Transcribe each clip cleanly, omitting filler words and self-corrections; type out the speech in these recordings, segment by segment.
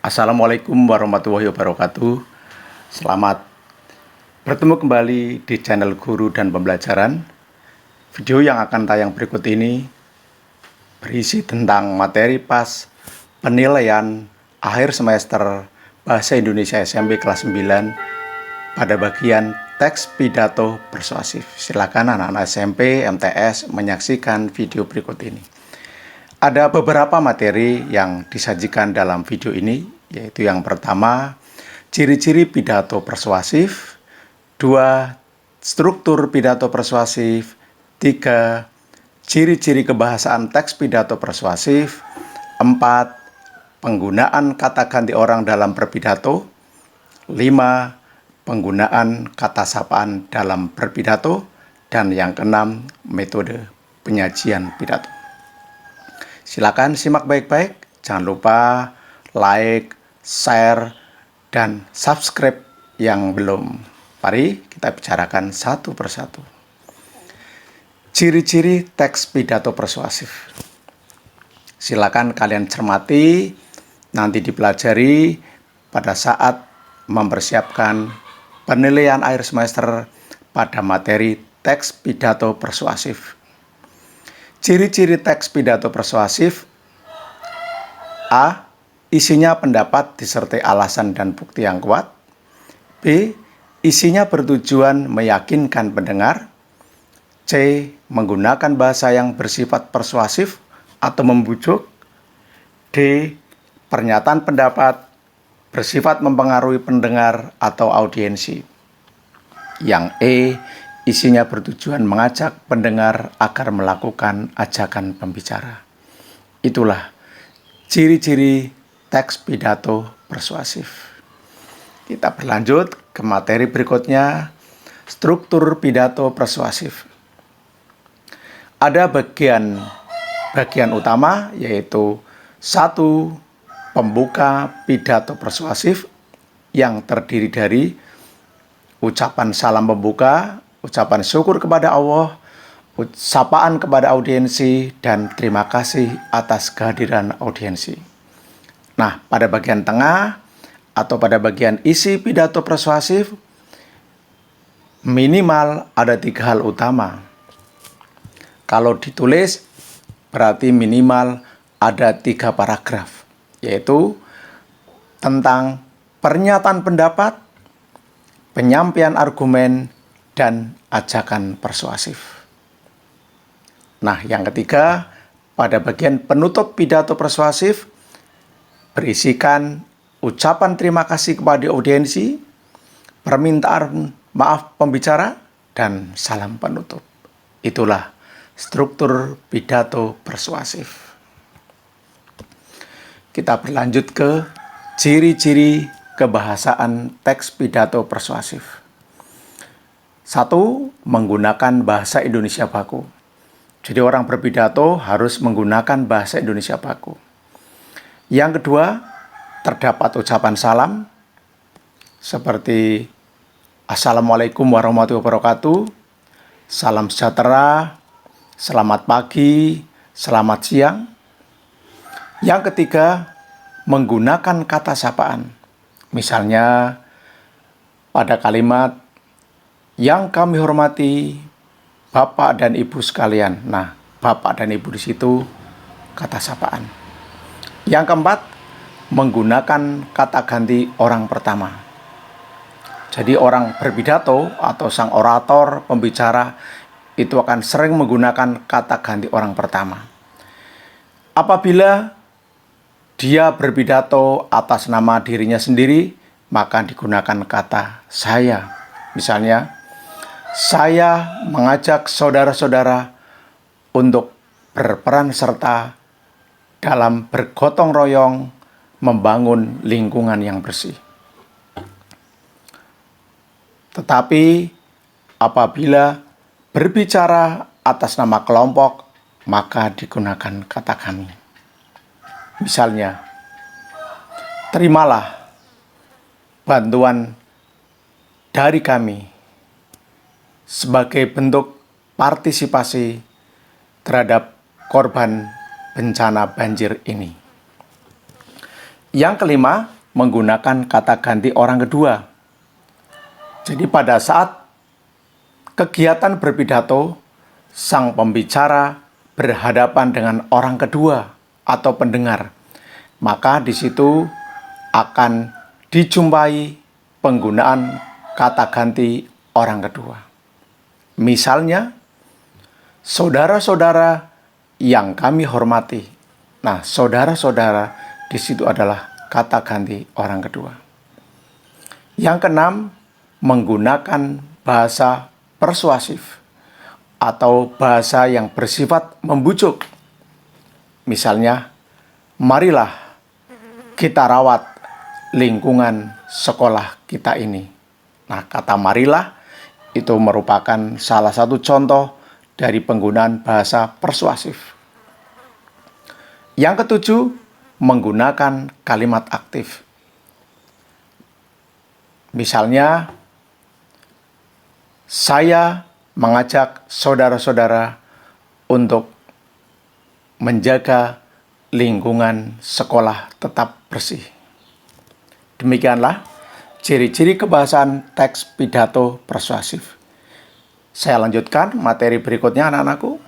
Assalamualaikum warahmatullahi wabarakatuh. Selamat bertemu kembali di channel Guru dan Pembelajaran. Video yang akan tayang berikut ini berisi tentang materi PAS penilaian akhir semester Bahasa Indonesia SMP kelas 9 pada bagian teks pidato persuasif. Silakan anak-anak SMP, MTS menyaksikan video berikut ini. Ada beberapa materi yang disajikan dalam video ini, yaitu yang pertama, ciri-ciri pidato persuasif, 2, struktur pidato persuasif, 3, ciri-ciri kebahasaan teks pidato persuasif, 4, penggunaan kata ganti orang dalam berpidato, 5, penggunaan kata sapaan dalam berpidato, dan yang keenam, metode penyajian pidato. Silakan simak baik-baik, jangan lupa like, share, dan subscribe yang belum. Mari kita bicarakan satu persatu. Ciri-ciri teks pidato persuasif. Silakan kalian cermati, nanti dipelajari pada saat mempersiapkan penilaian akhir semester pada materi teks pidato persuasif. Ciri-ciri teks pidato persuasif: A. Isinya pendapat disertai alasan dan bukti yang kuat. B. Isinya bertujuan meyakinkan pendengar. C. Menggunakan bahasa yang bersifat persuasif atau membujuk. D. Pernyataan pendapat bersifat mempengaruhi pendengar atau audiensi. Yang E. Isinya bertujuan mengajak pendengar agar melakukan ajakan pembicara. Itulah ciri-ciri teks pidato persuasif. Kita berlanjut ke materi berikutnya, struktur pidato persuasif. Ada bagian utama, yaitu 1. Pembuka pidato persuasif yang terdiri dari ucapan salam pembuka, ucapan syukur kepada Allah, sapaan kepada audiensi, dan terima kasih atas kehadiran audiensi. Nah, pada bagian tengah atau pada bagian isi pidato persuasif, minimal ada 3 hal utama. Kalau ditulis, berarti minimal ada 3 paragraf, yaitu tentang pernyataan pendapat, penyampaian argumen, dan ajakan persuasif. Nah, yang ketiga, pada bagian penutup pidato persuasif berisikan ucapan terima kasih kepada audiensi, permintaan maaf pembicara, dan salam penutup. Itulah struktur pidato persuasif. Kita berlanjut ke ciri-ciri kebahasaan teks pidato persuasif. 1. Menggunakan bahasa Indonesia baku. Jadi orang berpidato harus menggunakan bahasa Indonesia baku. Yang kedua, terdapat ucapan salam seperti Assalamualaikum warahmatullahi wabarakatuh, salam sejahtera, selamat pagi, selamat siang. Yang ketiga, menggunakan kata sapaan. Misalnya pada kalimat yang kami hormati Bapak dan Ibu sekalian. Nah, Bapak dan Ibu di situ kata sapaan. Yang keempat, menggunakan kata ganti orang pertama. Jadi orang berpidato atau sang orator, pembicara, itu akan sering menggunakan kata ganti orang pertama. Apabila dia berpidato atas nama dirinya sendiri, maka digunakan kata saya. Misalnya, saya mengajak saudara-saudara untuk berperan serta dalam bergotong royong membangun lingkungan yang bersih. Tetapi apabila berbicara atas nama kelompok, maka digunakan kata kami. Misalnya, terimalah bantuan dari kami sebagai bentuk partisipasi terhadap korban bencana banjir ini. Yang kelima, menggunakan kata ganti orang kedua. Jadi pada saat kegiatan berpidato, sang pembicara berhadapan dengan orang kedua atau pendengar, maka di situ akan dijumpai penggunaan kata ganti orang kedua. Misalnya, saudara-saudara yang kami hormati. Nah, saudara-saudara di situ adalah kata ganti orang kedua. Yang keenam, menggunakan bahasa persuasif atau bahasa yang bersifat membujuk. Misalnya, marilah kita rawat lingkungan sekolah kita ini. Nah, kata marilah itu merupakan salah satu contoh dari penggunaan bahasa persuasif. Yang ketujuh, menggunakan kalimat aktif. Misalnya, saya mengajak saudara-saudara untuk menjaga lingkungan sekolah tetap bersih. Demikianlah ciri-ciri kebahasan teks pidato persuasif. Saya lanjutkan materi berikutnya anak-anakku,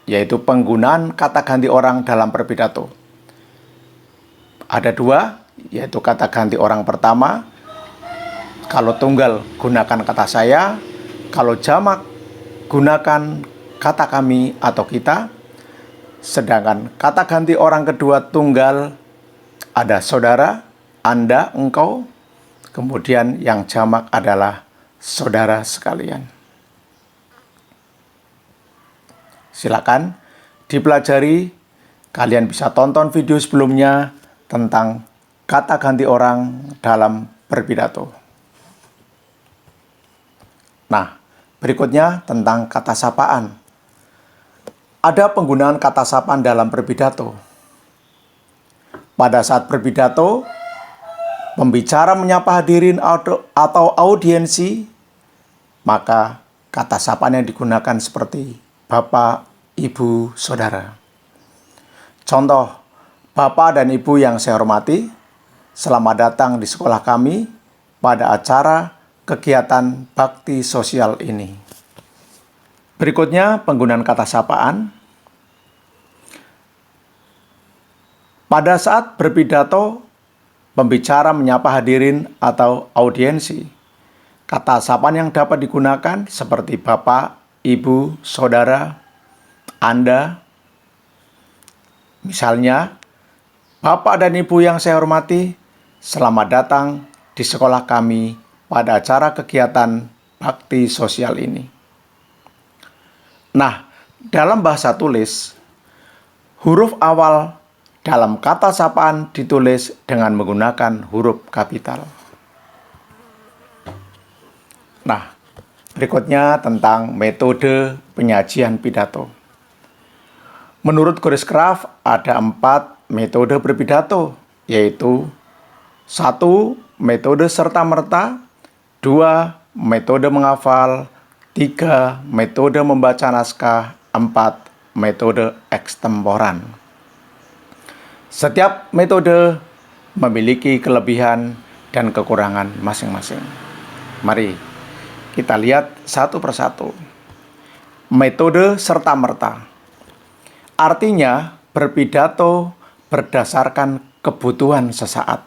yaitu penggunaan kata ganti orang dalam berpidato. Ada dua, yaitu kata ganti orang pertama. Kalau tunggal, gunakan kata saya. Kalau jamak, gunakan kata kami atau kita. Sedangkan kata ganti orang kedua tunggal, ada saudara, Anda, engkau. Kemudian yang jamak adalah saudara sekalian. Silakan dipelajari. Kalian bisa tonton video sebelumnya tentang kata ganti orang dalam berpidato. Nah, berikutnya tentang kata sapaan. Ada penggunaan kata sapaan dalam berpidato. Pada saat berpidato, pembicara menyapa hadirin atau audiensi, maka kata sapaan yang digunakan seperti Bapak, Ibu, Saudara. Contoh, Bapak dan Ibu yang saya hormati, selamat datang di sekolah kami pada acara kegiatan bakti sosial ini. Berikutnya, penggunaan kata sapaan. Pada saat berpidato, pembicara menyapa hadirin atau audiensi. Kata sapaan yang dapat digunakan seperti Bapak, Ibu, Saudara, Anda. Misalnya, Bapak dan Ibu yang saya hormati, selamat datang di sekolah kami pada acara kegiatan bakti sosial ini. Nah, dalam bahasa tulis, huruf awal dalam kata sapaan ditulis dengan menggunakan huruf kapital. Nah, berikutnya tentang metode penyajian pidato. Menurut Goris Craft, ada 4 metode berpidato, yaitu 1. Metode serta-merta, 2. Metode menghafal, 3. Metode membaca naskah, 4. Metode ekstemporan. Setiap metode memiliki kelebihan dan kekurangan masing-masing. Mari kita lihat satu persatu. Metode serta-merta artinya berpidato berdasarkan kebutuhan sesaat.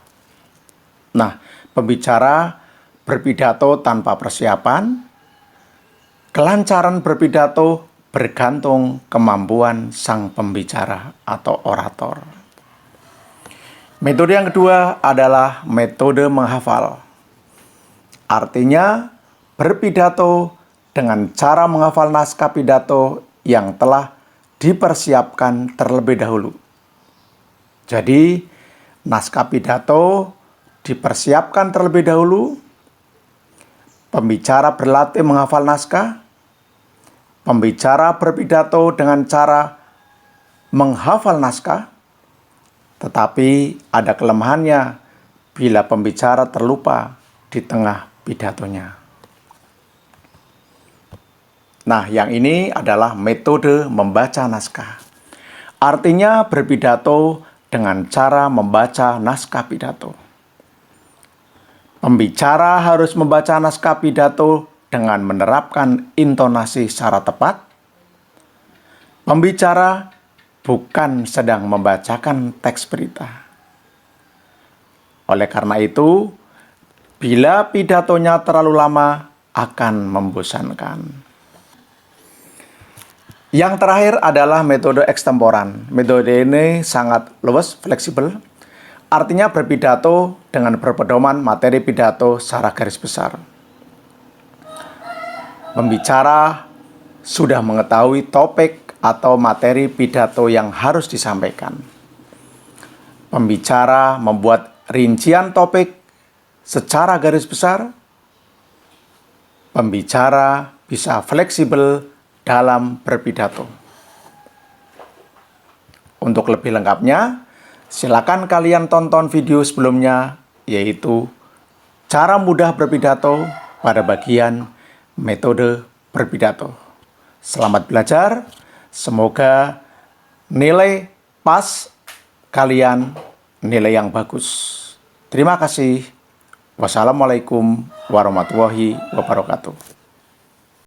Nah, pembicara berpidato tanpa persiapan. Kelancaran berpidato bergantung kemampuan sang pembicara atau orator. Metode yang kedua adalah metode menghafal. Artinya berpidato dengan cara menghafal naskah pidato yang telah dipersiapkan terlebih dahulu. Jadi, naskah pidato dipersiapkan terlebih dahulu. Pembicara berlatih menghafal naskah. Pembicara berpidato dengan cara menghafal naskah. Tetapi ada kelemahannya bila pembicara terlupa di tengah pidatonya. Nah, yang ini adalah metode membaca naskah. Artinya berpidato dengan cara membaca naskah pidato. Pembicara harus membaca naskah pidato dengan menerapkan intonasi secara tepat. Pembicara bukan sedang membacakan teks berita. Oleh karena itu, bila pidatonya terlalu lama, akan membosankan. Yang terakhir adalah metode ekstemporan. Metode ini sangat luas, fleksibel. Artinya berpidato dengan berpedoman materi pidato secara garis besar. Pembicara sudah mengetahui topik atau materi pidato yang harus disampaikan. Pembicara membuat rincian topik secara garis besar. Pembicara bisa fleksibel dalam berpidato. Untuk lebih lengkapnya, silakan kalian tonton video sebelumnya, yaitu cara mudah berpidato pada bagian metode berpidato. Selamat belajar, semoga nilai pas kalian nilai yang bagus. Terima kasih. Wassalamualaikum warahmatullahi wabarakatuh.